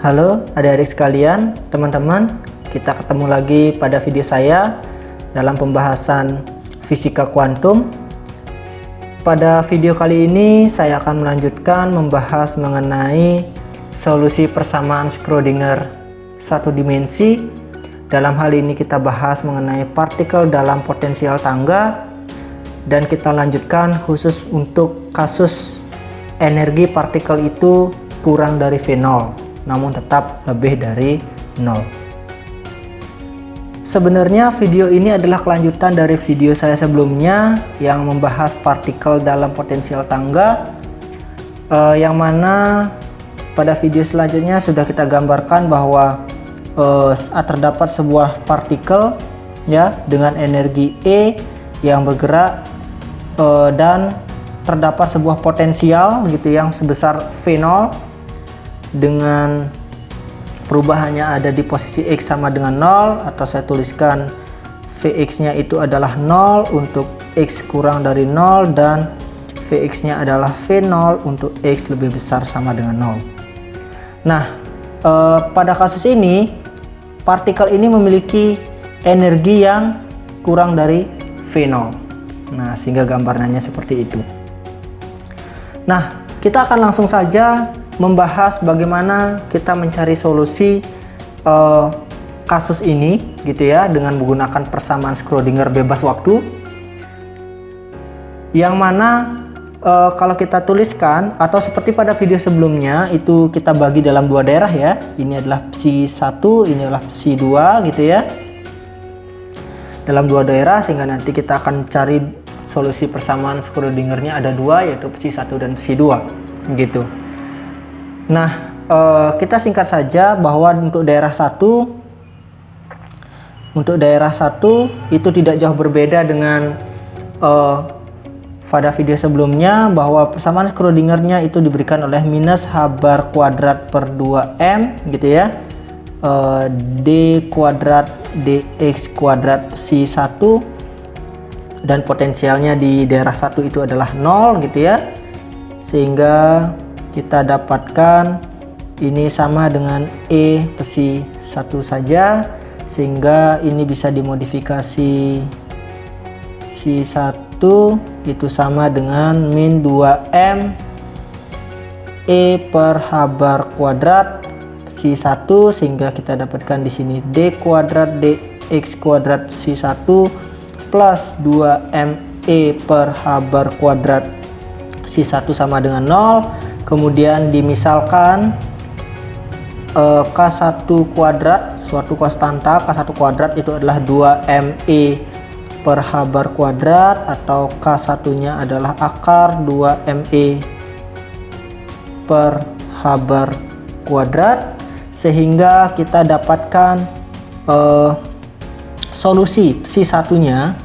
Halo adik-adik sekalian, teman-teman, kita ketemu lagi pada video saya dalam pembahasan fisika kuantum. Pada video kali ini saya akan melanjutkan membahas mengenai solusi persamaan Schrödinger satu dimensi. Dalam hal ini kita bahas mengenai partikel dalam potensial tangga, dan kita lanjutkan khusus untuk kasus energi partikel itu kurang dari V0 namun tetap lebih dari 0. Sebenarnya video ini adalah kelanjutan dari video saya sebelumnya yang membahas partikel dalam potensial tangga, yang mana pada video selanjutnya sudah kita gambarkan bahwa terdapat sebuah partikel ya dengan energi E yang bergerak, dan terdapat sebuah potensial gitu yang sebesar V0 dengan perubahannya ada di posisi X sama dengan 0, atau saya tuliskan Vx nya itu adalah 0 untuk X kurang dari 0, dan Vx nya adalah V0 untuk X lebih besar sama dengan 0. Nah, pada kasus ini partikel ini memiliki energi yang kurang dari V0. Nah, sehingga gambarannya seperti itu. Nah, kita akan langsung saja membahas bagaimana kita mencari solusi kasus ini gitu ya, dengan menggunakan persamaan Schrödinger bebas waktu, yang mana kalau kita tuliskan atau seperti pada video sebelumnya itu kita bagi dalam dua daerah ya. Ini adalah psi 1, ini adalah psi 2 gitu ya, dalam dua daerah, sehingga nanti kita akan cari solusi persamaan Schrödinger-nya ada dua, yaitu psi 1 dan psi 2 gitu. Nah, kita singkat saja bahwa untuk daerah 1 itu tidak jauh berbeda dengan pada video sebelumnya, bahwa persamaan Schrödinger-nya itu diberikan oleh minus h bar kuadrat per 2m gitu ya, d kuadrat dx kuadrat psi 1, dan potensialnya di daerah 1 itu adalah 0 gitu ya, sehingga kita dapatkan ini sama dengan E psi 1 saja, sehingga ini bisa dimodifikasi psi 1 itu sama dengan min 2m E per h bar kuadrat psi 1, sehingga kita dapatkan di sini d kuadrat dx kuadrat psi 1 plus 2m E per h bar kuadrat psi 1 sama dengan 0. Kemudian dimisalkan K1 kuadrat, suatu konstanta K1 kuadrat itu adalah 2ME per H bar kuadrat, atau K1 nya adalah akar 2ME per H bar kuadrat, sehingga kita dapatkan solusi psi 1 nya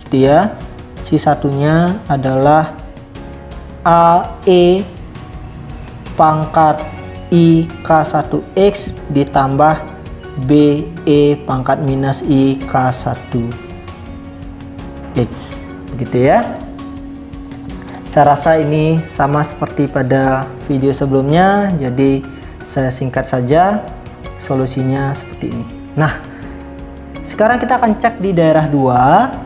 gitu ya. Psi 1 nya adalah AE pangkat I K1X ditambah BE pangkat minus I K1X begitu ya. Saya rasa ini sama seperti pada video sebelumnya, jadi saya singkat saja solusinya seperti ini. Nah, sekarang kita akan cek di daerah 2.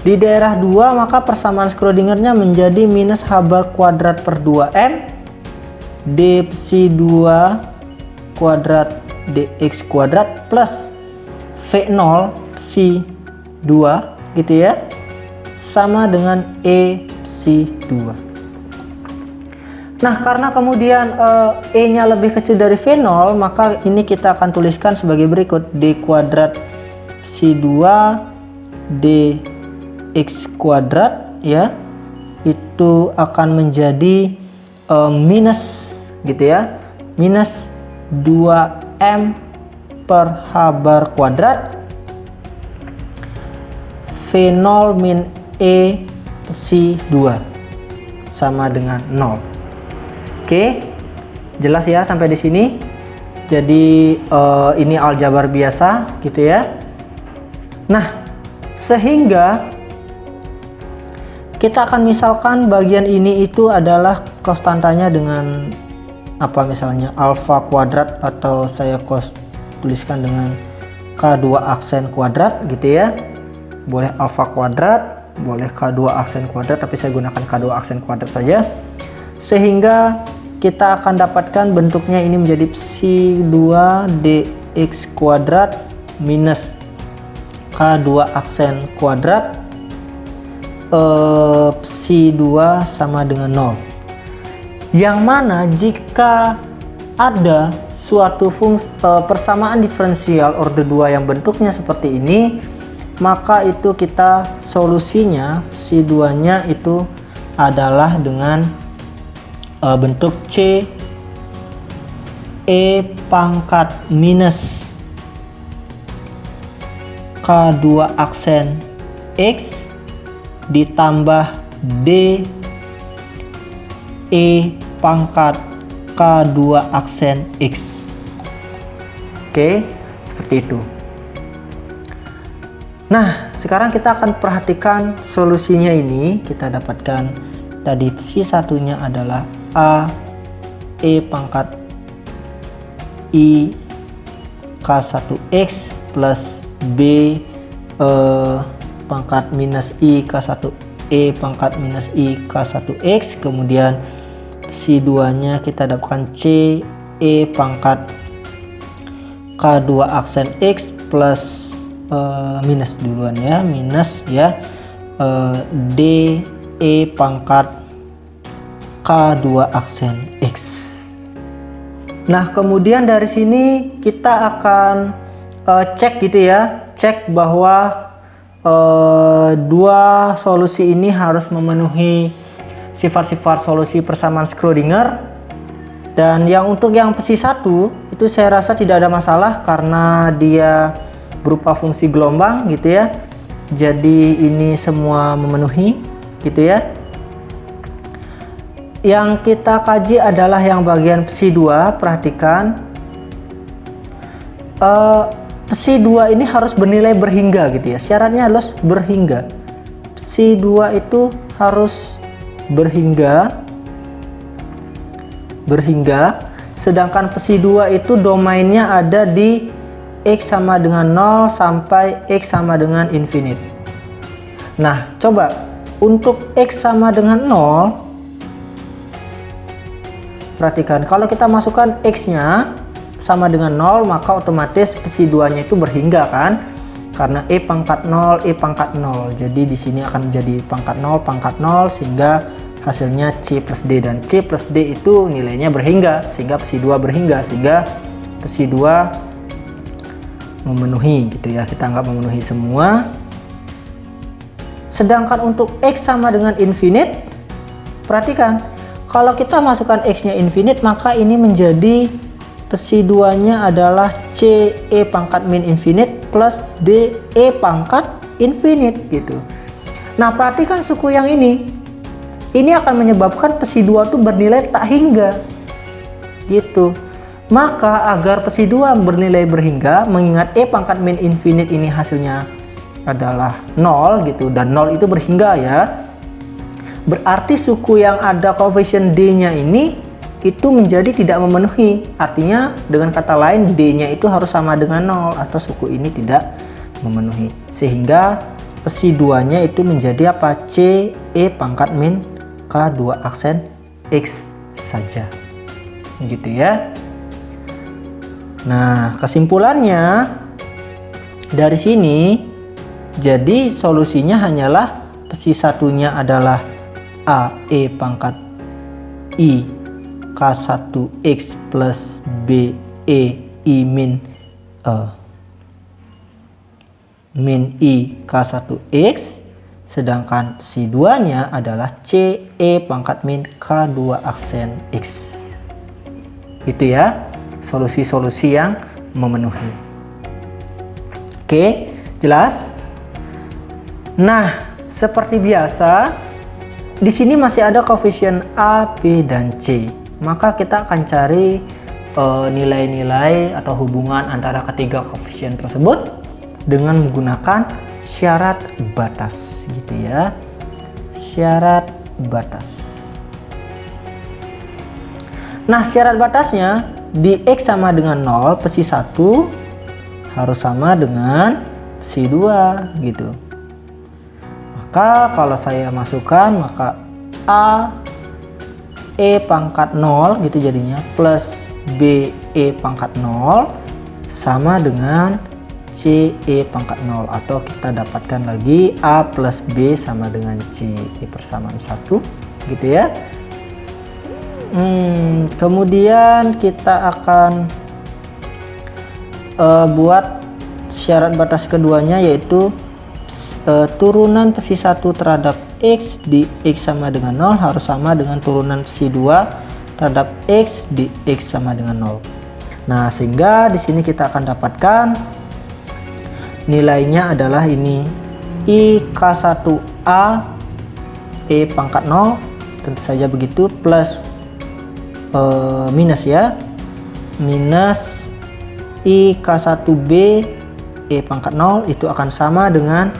Di daerah 2 maka persamaan Schrödinger-nya menjadi minus h bar kuadrat per 2m d psi 2 kuadrat dx kuadrat plus V0 psi 2 gitu ya, sama dengan E psi 2. Nah, karena kemudian E nya lebih kecil dari V0, maka ini kita akan tuliskan sebagai berikut: d kuadrat psi 2 d x kuadrat ya, itu akan menjadi minus gitu ya, minus 2m per h bar kuadrat V0 min E psi 2 sama dengan 0. Oke, jelas ya sampai di sini. Jadi ini aljabar biasa gitu ya. Nah, sehingga kita akan misalkan bagian ini itu adalah konstantanya dengan apa misalnya alfa kuadrat, atau saya tuliskan dengan K2 aksen kuadrat gitu ya. Boleh alfa kuadrat, boleh K2 aksen kuadrat, tapi saya gunakan K2 aksen kuadrat saja. Sehingga kita akan dapatkan bentuknya ini menjadi psi 2 dx kuadrat minus K2 aksen kuadrat psi 2 sama dengan 0. Yang mana jika ada suatu persamaan diferensial order 2 yang bentuknya seperti ini, maka itu kita solusinya psi 2 nya itu adalah dengan bentuk C E pangkat minus K2 aksen X ditambah D E pangkat K2 aksen X. Oke, seperti itu. Nah, sekarang kita akan perhatikan solusinya ini. Kita dapatkan tadi psi satunya adalah A E pangkat I K1X plus B pangkat minus I K1 E pangkat minus I K1X, kemudian psi 2 nya kita dapatkan C E pangkat K2 aksen X plus minus duluan ya, minus ya, D E pangkat K2 aksen X. Nah, kemudian dari sini kita akan cek gitu ya, cek bahwa dua solusi ini harus memenuhi sifat-sifat solusi persamaan Schrödinger. Dan untuk yang psi 1 itu saya rasa tidak ada masalah karena dia berupa fungsi gelombang gitu ya. Jadi ini semua memenuhi gitu ya. Yang kita kaji adalah yang bagian psi 2. Perhatikan psi 2 ini harus bernilai berhingga gitu ya. Syaratnya harus berhingga. Psi 2 itu harus berhingga, sedangkan psi 2 itu domainnya ada di X sama dengan 0 sampai X sama dengan infinite. Nah, coba untuk X sama dengan 0, perhatikan kalau kita masukkan X nya sama dengan 0, maka otomatis psi 2 nya itu berhingga kan, karena E pangkat 0 E pangkat 0. Jadi di sini akan menjadi pangkat 0 sehingga hasilnya C plus D, dan C plus D itu nilainya berhingga sehingga psi 2 berhingga, sehingga psi 2 memenuhi gitu ya. Kita anggap memenuhi semua. Sedangkan untuk X sama dengan infinite, perhatikan kalau kita masukkan X nya infinite, maka ini menjadi psi 2 nya adalah C E pangkat min infinite plus D E pangkat infinite gitu. Nah, perhatikan suku yang ini akan menyebabkan psi 2 itu bernilai tak hingga gitu. Maka agar psi 2 bernilai berhingga, mengingat E pangkat min infinite ini hasilnya adalah 0 gitu, dan 0 itu berhingga ya, berarti suku yang ada koefisien D nya ini itu menjadi tidak memenuhi. Artinya dengan kata lain D nya itu harus sama dengan 0 atau suku ini tidak memenuhi, sehingga psi 2 nya itu menjadi apa? C E pangkat min K2 aksen X saja gitu ya. Nah, kesimpulannya dari sini, jadi solusinya hanyalah psi satunya adalah A E pangkat I K1X plus B E I min I K1X, sedangkan psi 2 nya adalah C E pangkat min K2 aksen X. Itu ya solusi-solusi yang memenuhi. Oke, jelas? Nah, seperti biasa di sini masih ada koefisien A, B, dan C. Maka kita akan cari nilai-nilai atau hubungan antara ketiga koefisien tersebut dengan menggunakan syarat batas gitu ya. Syarat batas. Nah, syarat batasnya di X sama dengan 0, psi 1 harus sama dengan psi 2 gitu. Maka kalau saya masukkan, maka A E pangkat 0 gitu jadinya, plus B E pangkat 0 sama dengan C E pangkat 0, atau kita dapatkan lagi A plus B sama dengan C E persamaan 1 gitu ya. Kemudian kita akan buat syarat batas keduanya, yaitu turunan psi 1 terhadap X di X sama dengan 0 harus sama dengan turunan psi 2 terhadap X di X sama dengan 0. Nah, sehingga di sini kita akan dapatkan nilainya adalah ini IK1A E pangkat 0, tentu saja begitu, plus minus ya, minus IK1B E pangkat 0 itu akan sama dengan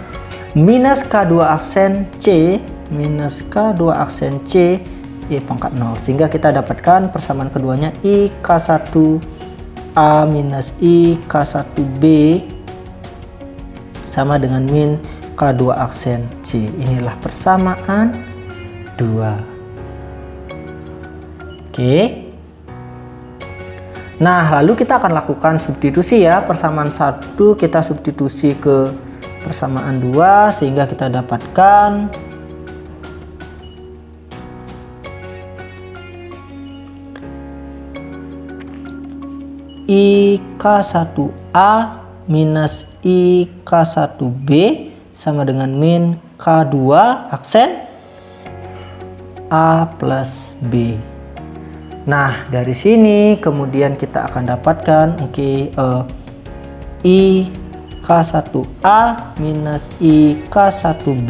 minus K2 aksen C minus K2 aksen C E pangkat 0, sehingga kita dapatkan persamaan keduanya IK1A minus IK1B sama dengan min K2 aksen C. Inilah persamaan 2. Oke. Nah, lalu kita akan lakukan substitusi ya. Persamaan 1 kita substitusi ke persamaan 2, sehingga kita dapatkan IK1A minus IK1B sama dengan min K2 aksen A plus B. Nah, dari sini kemudian kita akan dapatkan IK1A minus IK1B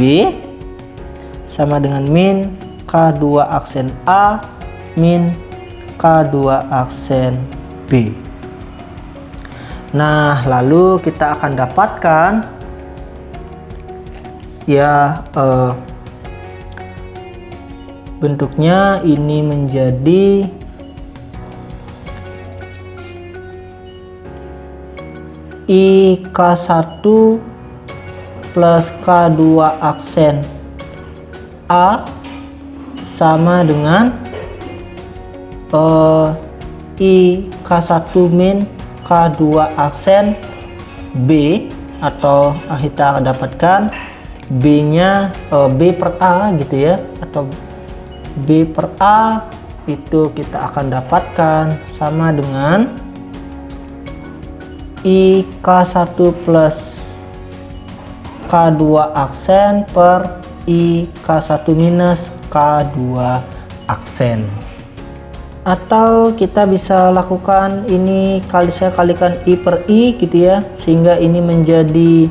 sama dengan min K2 aksen A min K2 aksen B. Nah, lalu kita akan dapatkan ya bentuknya ini menjadi IK1 plus K2 aksen A sama dengan IK1 min K2 aksen B, atau kita dapatkan B nya B per A gitu ya, atau B per A itu kita akan dapatkan sama dengan IK1 plus K2 aksen per IK1 minus K2 aksen. Atau kita bisa lakukan ini saya kalikan I per I gitu ya, sehingga ini menjadi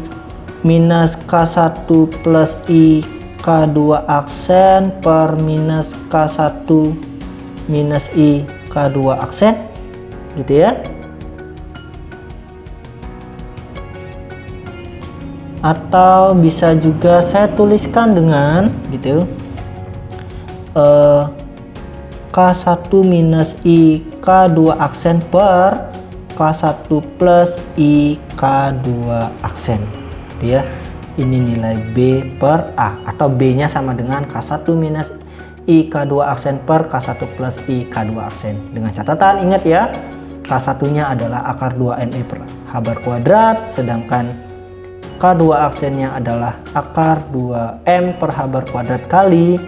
minus K1 plus I K2 aksen per minus K1 minus I K2 aksen gitu ya. Atau bisa juga saya tuliskan dengan gitu K1 minus I K2 aksen per K1 plus I K2 aksen gitu ya. Ini nilai B per A, atau B nya sama dengan K1 minus I K2 aksen per K1 plus I K2 aksen. Dengan catatan, ingat ya, K1 nya adalah akar 2NE per H bar kuadrat, sedangkan K2 aksennya adalah akar 2M per H bar kuadrat kali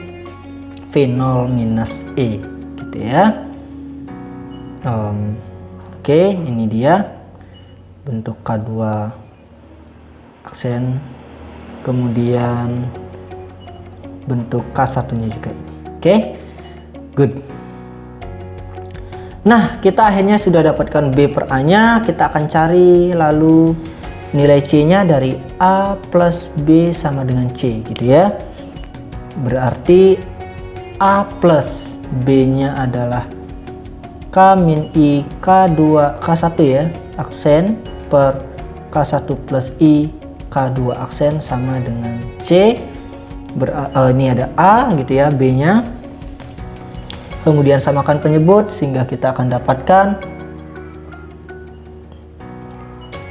V0 minus E gitu ya. Oke, ini dia bentuk K2 aksen, kemudian bentuk K1 nya juga ini. Oke, good. Nah, kita akhirnya sudah dapatkan B per A nya. Kita akan cari lalu nilai C nya dari A plus B sama dengan C gitu ya. Berarti A plus B nya adalah K min I K2 K1 ya aksen per K1 plus I K2 aksen sama dengan C. Ini ada A gitu ya, B nya kemudian samakan penyebut, sehingga kita akan dapatkan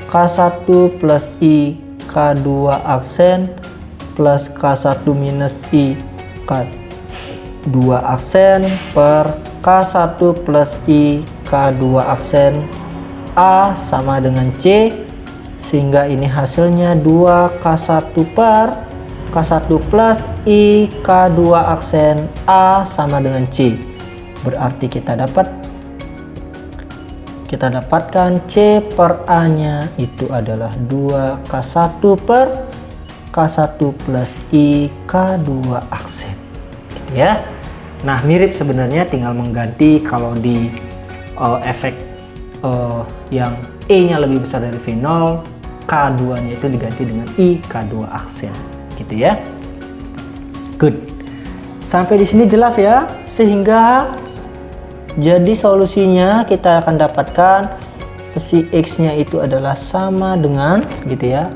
K1 plus I K2 aksen plus K1 minus I K2 aksen per K1 plus I K2 aksen A sama dengan C, sehingga ini hasilnya 2K1 per K1 plus I K2 aksen A sama dengan C. Berarti kita dapatkan C per A nya itu adalah 2K1 per K1 plus I K2 aksen, gitu ya. Nah, mirip sebenarnya, tinggal mengganti kalau di efek yang E nya lebih besar dari V0, K2 nya itu diganti dengan I K2 aksen, gitu ya. Good. Sampai di sini jelas ya, sehingga jadi solusinya kita akan dapatkan si X nya itu adalah sama dengan, gitu ya,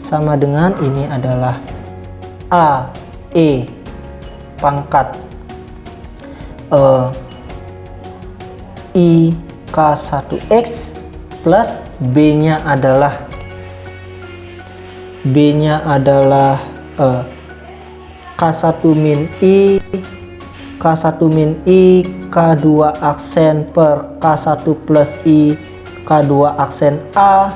sama dengan ini adalah A E pangkat I K1X plus B nya adalah K1 min I K2 aksen per K1 plus I K2 aksen A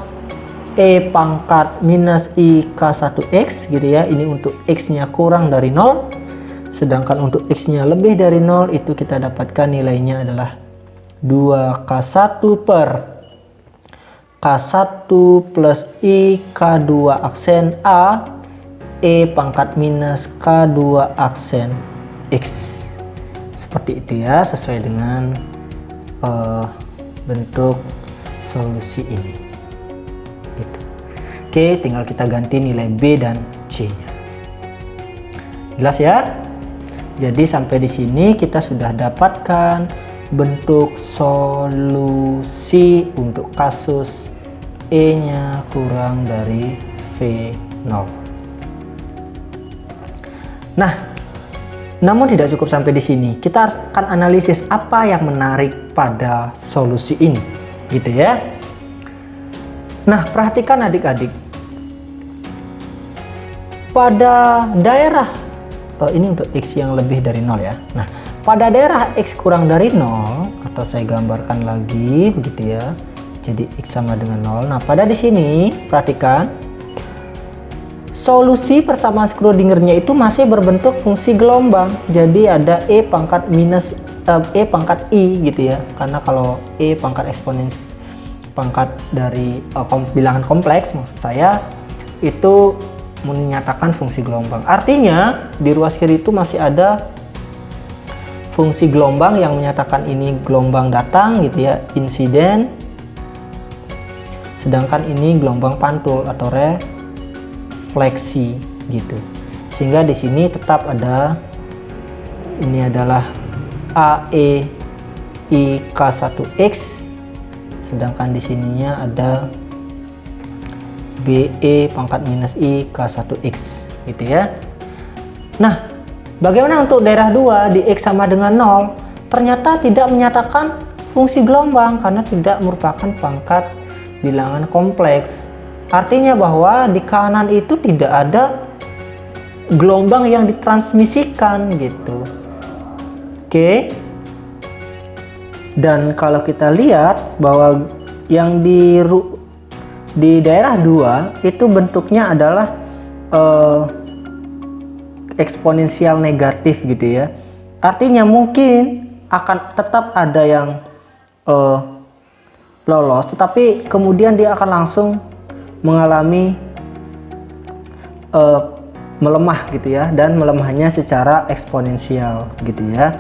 E pangkat minus I K1X, gitu ya. Ini untuk X nya kurang dari 0, sedangkan untuk X nya lebih dari 0 itu kita dapatkan nilainya adalah 2K1 per K1 plus I K2 aksen A E pangkat minus K2 aksen X. Seperti itu ya, sesuai dengan bentuk solusi ini, gitu. Oke, tinggal kita ganti nilai B dan C nya. Jelas ya? Jadi sampai di sini kita sudah dapatkan bentuk solusi untuk kasus E nya kurang dari V0. Nah, namun tidak cukup sampai di sini. Kita akan analisis apa yang menarik pada solusi ini, gitu ya. Nah, perhatikan adik-adik. Pada daerah ini untuk X yang lebih dari 0 ya. Nah, pada daerah X kurang dari 0, atau saya gambarkan lagi begitu ya. Jadi X sama dengan 0. Nah, pada di sini perhatikan solusi persamaan Schrödinger-nya itu masih berbentuk fungsi gelombang. Jadi ada E pangkat minus E pangkat I, gitu ya. Karena kalau E pangkat eksponensi pangkat dari bilangan kompleks, maksud saya itu menyatakan fungsi gelombang. Artinya di ruas kiri itu masih ada fungsi gelombang yang menyatakan ini gelombang datang, gitu ya, insiden. Sedangkan ini gelombang pantul atau refleksi, gitu. Sehingga di sini tetap ada, ini adalah AE I K1X, sedangkan di sininya ada BE pangkat minus I K1X, gitu ya. Nah, bagaimana untuk daerah 2 di X sama dengan 0? Ternyata tidak menyatakan fungsi gelombang karena tidak merupakan pangkat bilangan kompleks. Artinya bahwa di kanan itu tidak ada gelombang yang ditransmisikan, gitu. Oke. Dan kalau kita lihat bahwa yang di daerah 2 itu bentuknya adalah eksponensial negatif, gitu ya. Artinya mungkin akan tetap ada yang lolos, tetapi kemudian dia akan langsung mengalami melemah, gitu ya, dan melemahnya secara eksponensial, gitu ya.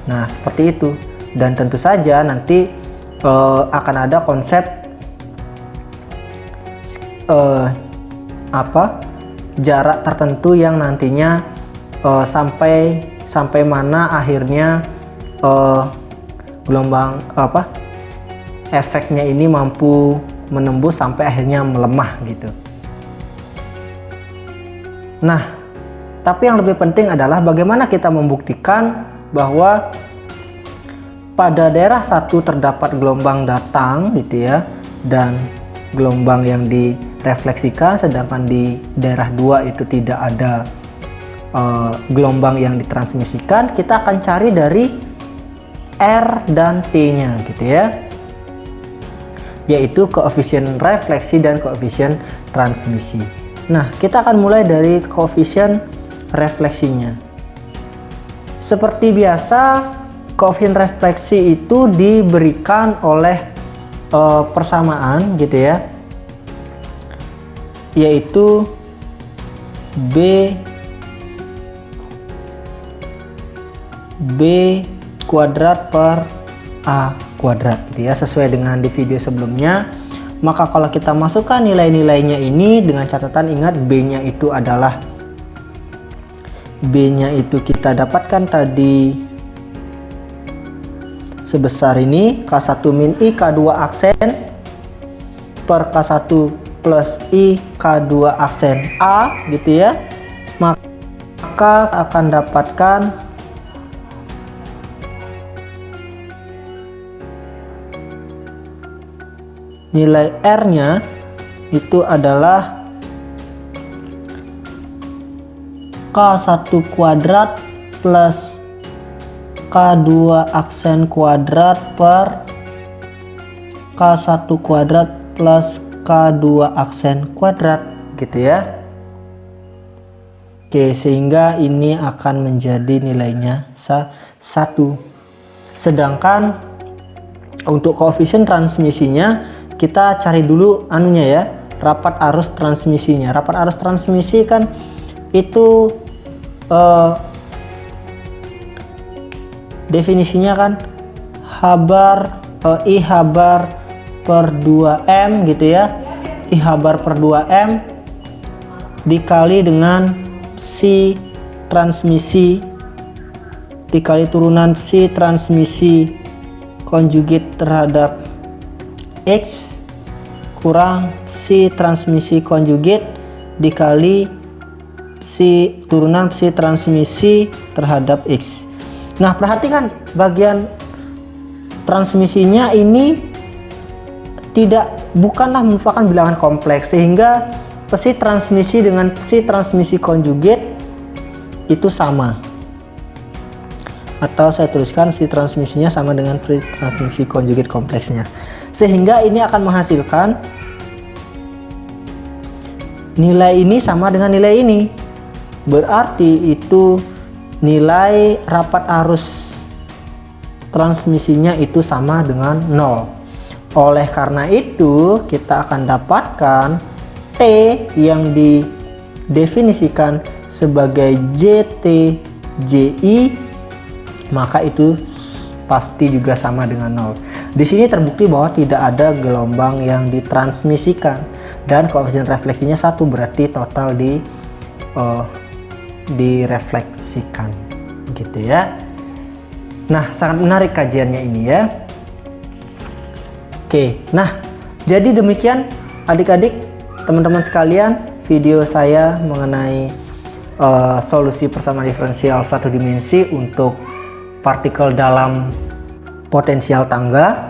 Nah, seperti itu. Dan tentu saja nanti akan ada konsep jarak tertentu yang nantinya sampai mana akhirnya gelombang efeknya ini mampu menembus sampai akhirnya melemah, gitu. Nah, tapi yang lebih penting adalah bagaimana kita membuktikan bahwa pada daerah 1 terdapat gelombang datang gitu ya, dan gelombang yang direfleksikan, sedangkan di daerah 2 itu tidak ada gelombang yang ditransmisikan. Kita akan cari dari R dan T-nya gitu ya, yaitu koefisien refleksi dan koefisien transmisi. Nah, kita akan mulai dari koefisien refleksinya. Seperti biasa, koefisien refleksi itu diberikan oleh persamaan gitu ya, yaitu B kuadrat per A kuadrat gitu ya, sesuai dengan di video sebelumnya. Maka kalau kita masukkan nilai-nilainya ini, dengan catatan ingat B-nya itu adalah kita dapatkan tadi sebesar ini, K1 min I K2 aksen per K1 plus I K2 aksen A gitu ya, maka akan dapatkan nilai R-nya itu adalah K1 kuadrat plus K2 aksen kuadrat per K1 kuadrat plus K2 aksen kuadrat gitu ya. Oke, sehingga ini akan menjadi nilainya 1. Sedangkan untuk koefisien transmisinya kita cari dulu anunya ya, rapat arus transmisinya. Rapat arus transmisi kan itu definisinya kan I H-bar per 2M gitu ya. I H-bar per 2M dikali dengan psi transmisi dikali turunan psi transmisi konjugit terhadap X kurang psi transmisi konjugit dikali turunan psi transmisi terhadap X. Nah, perhatikan bagian transmisinya ini bukanlah merupakan bilangan kompleks, sehingga psi transmisi dengan psi transmisi konjugit itu sama. Atau saya tuliskan psi transmisinya sama dengan psi transmisi konjugit kompleksnya. Sehingga ini akan menghasilkan nilai ini sama dengan nilai ini. Berarti itu nilai rapat arus transmisinya itu sama dengan 0. Oleh karena itu kita akan dapatkan T yang didefinisikan sebagai JTJI, maka itu pasti juga sama dengan 0. Di sini terbukti bahwa tidak ada gelombang yang ditransmisikan dan koefisien refleksinya 1, berarti total direfleksikan gitu ya. Nah, sangat menarik kajiannya ini ya. Oke, nah jadi demikian adik-adik, teman-teman sekalian, video saya mengenai solusi persamaan diferensial satu dimensi untuk partikel dalam potensial tangga.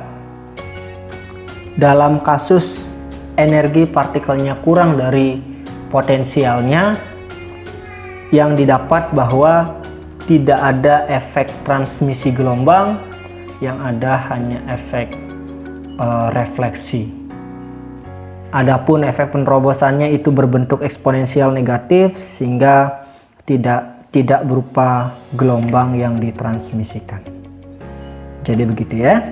Dalam kasus energi partikelnya kurang dari potensialnya, yang didapat bahwa tidak ada efek transmisi gelombang, yang ada hanya efek refleksi. Adapun efek penerobosannya itu berbentuk eksponensial negatif, sehingga tidak berupa gelombang yang ditransmisikan. Jadi begitu ya.